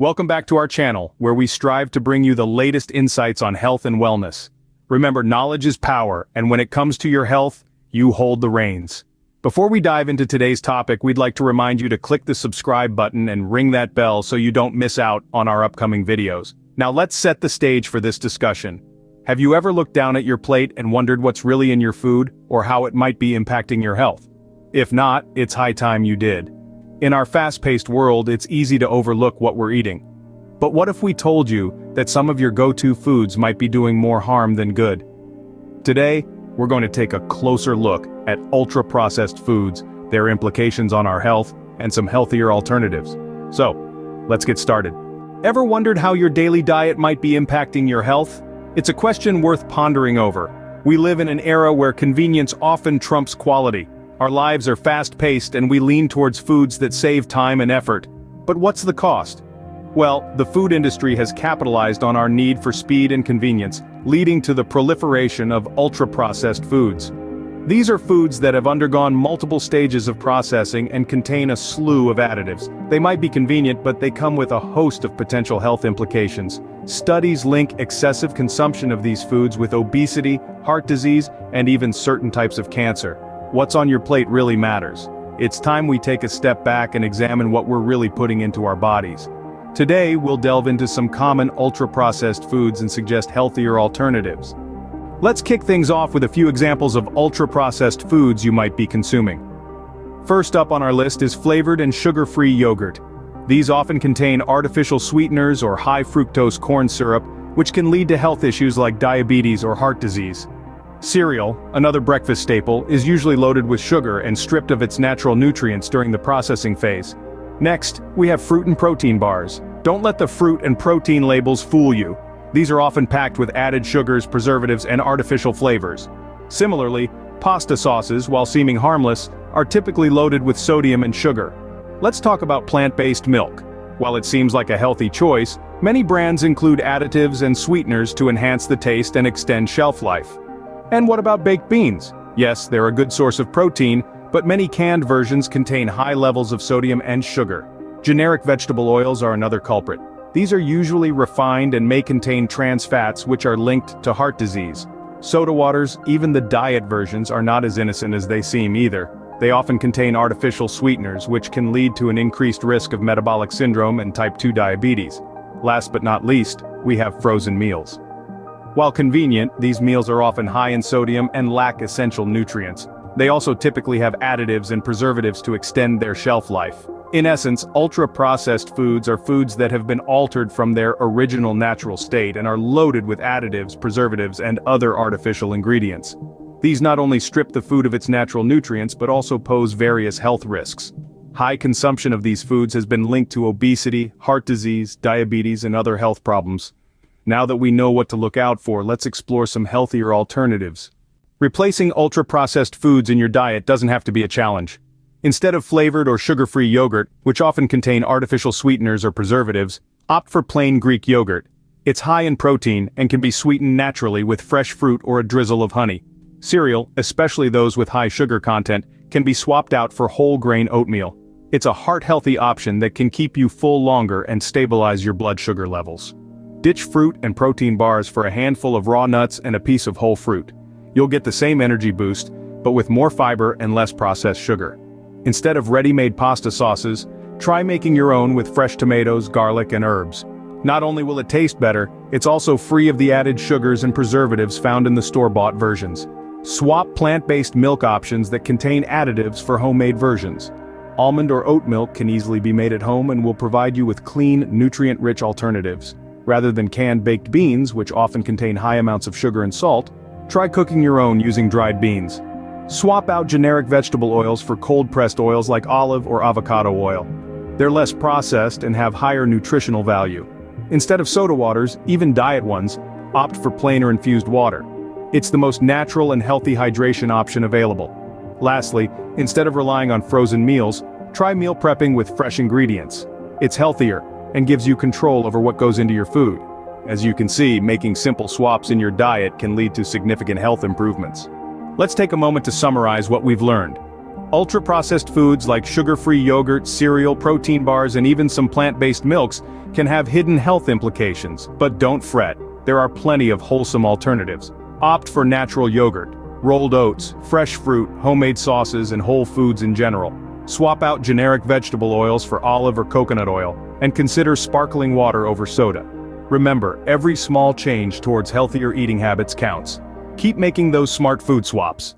Welcome back to our channel, where we strive to bring you the latest insights on health and wellness. Remember, knowledge is power, and when it comes to your health, you hold the reins. Before we dive into today's topic, we'd like to remind you to click the subscribe button and ring that bell so you don't miss out on our upcoming videos. Now let's set the stage for this discussion. Have you ever looked down at your plate and wondered what's really in your food, or how it might be impacting your health? If not, it's high time you did. In our fast-paced world, it's easy to overlook what we're eating. But what if we told you that some of your go-to foods might be doing more harm than good? Today, we're going to take a closer look at ultra-processed foods, their implications on our health, and some healthier alternatives. So, let's get started. Ever wondered how your daily diet might be impacting your health? It's a question worth pondering over. We live in an era where convenience often trumps quality. Our lives are fast-paced and we lean towards foods that save time and effort. But what's the cost? Well, the food industry has capitalized on our need for speed and convenience, leading to the proliferation of ultra-processed foods. These are foods that have undergone multiple stages of processing and contain a slew of additives. They might be convenient, but they come with a host of potential health implications. Studies link excessive consumption of these foods with obesity, heart disease, and even certain types of cancer. What's on your plate really matters. It's time we take a step back and examine what we're really putting into our bodies. Today, we'll delve into some common ultra-processed foods and suggest healthier alternatives. Let's kick things off with a few examples of ultra-processed foods you might be consuming. First up on our list is flavored and sugar-free yogurt. These often contain artificial sweeteners or high-fructose corn syrup, which can lead to health issues like diabetes or heart disease. Cereal, another breakfast staple, is usually loaded with sugar and stripped of its natural nutrients during the processing phase. Next, we have fruit and protein bars. Don't let the fruit and protein labels fool you. These are often packed with added sugars, preservatives, and artificial flavors. Similarly, pasta sauces, while seeming harmless, are typically loaded with sodium and sugar. Let's talk about plant-based milk. While it seems like a healthy choice, many brands include additives and sweeteners to enhance the taste and extend shelf life. And what about baked beans? Yes, they're a good source of protein, but many canned versions contain high levels of sodium and sugar. Generic vegetable oils are another culprit. These are usually refined and may contain trans fats which are linked to heart disease. Soda waters, even the diet versions, are not as innocent as they seem either. They often contain artificial sweeteners which can lead to an increased risk of metabolic syndrome and type 2 diabetes. Last but not least, we have frozen meals. While convenient, these meals are often high in sodium and lack essential nutrients. They also typically have additives and preservatives to extend their shelf life. In essence, ultra-processed foods are foods that have been altered from their original natural state and are loaded with additives, preservatives, and other artificial ingredients. These not only strip the food of its natural nutrients but also pose various health risks. High consumption of these foods has been linked to obesity, heart disease, diabetes, and other health problems. Now that we know what to look out for, let's explore some healthier alternatives. Replacing ultra-processed foods in your diet doesn't have to be a challenge. Instead of flavored or sugar-free yogurt, which often contain artificial sweeteners or preservatives, opt for plain Greek yogurt. It's high in protein and can be sweetened naturally with fresh fruit or a drizzle of honey. Cereal, especially those with high sugar content, can be swapped out for whole grain oatmeal. It's a heart-healthy option that can keep you full longer and stabilize your blood sugar levels. Ditch fruit and protein bars for a handful of raw nuts and a piece of whole fruit. You'll get the same energy boost, but with more fiber and less processed sugar. Instead of ready-made pasta sauces, try making your own with fresh tomatoes, garlic, and herbs. Not only will it taste better, it's also free of the added sugars and preservatives found in the store-bought versions. Swap plant-based milk options that contain additives for homemade versions. Almond or oat milk can easily be made at home and will provide you with clean, nutrient-rich alternatives. Rather than canned baked beans, which often contain high amounts of sugar and salt, try cooking your own using dried beans. Swap out generic vegetable oils for cold-pressed oils like olive or avocado oil. They're less processed and have higher nutritional value. Instead of soda waters, even diet ones, opt for plain or infused water. It's the most natural and healthy hydration option available. Lastly, instead of relying on frozen meals, try meal prepping with fresh ingredients. It's healthier and gives you control over what goes into your food. As you can see, making simple swaps in your diet can lead to significant health improvements. Let's take a moment to summarize what we've learned. Ultra-processed foods like sugar-free yogurt, cereal, protein bars, and even some plant-based milks can have hidden health implications. But don't fret, there are plenty of wholesome alternatives. Opt for natural yogurt, rolled oats, fresh fruit, homemade sauces, and whole foods in general. Swap out generic vegetable oils for olive or coconut oil, and consider sparkling water over soda. Remember, every small change towards healthier eating habits counts. Keep making those smart food swaps.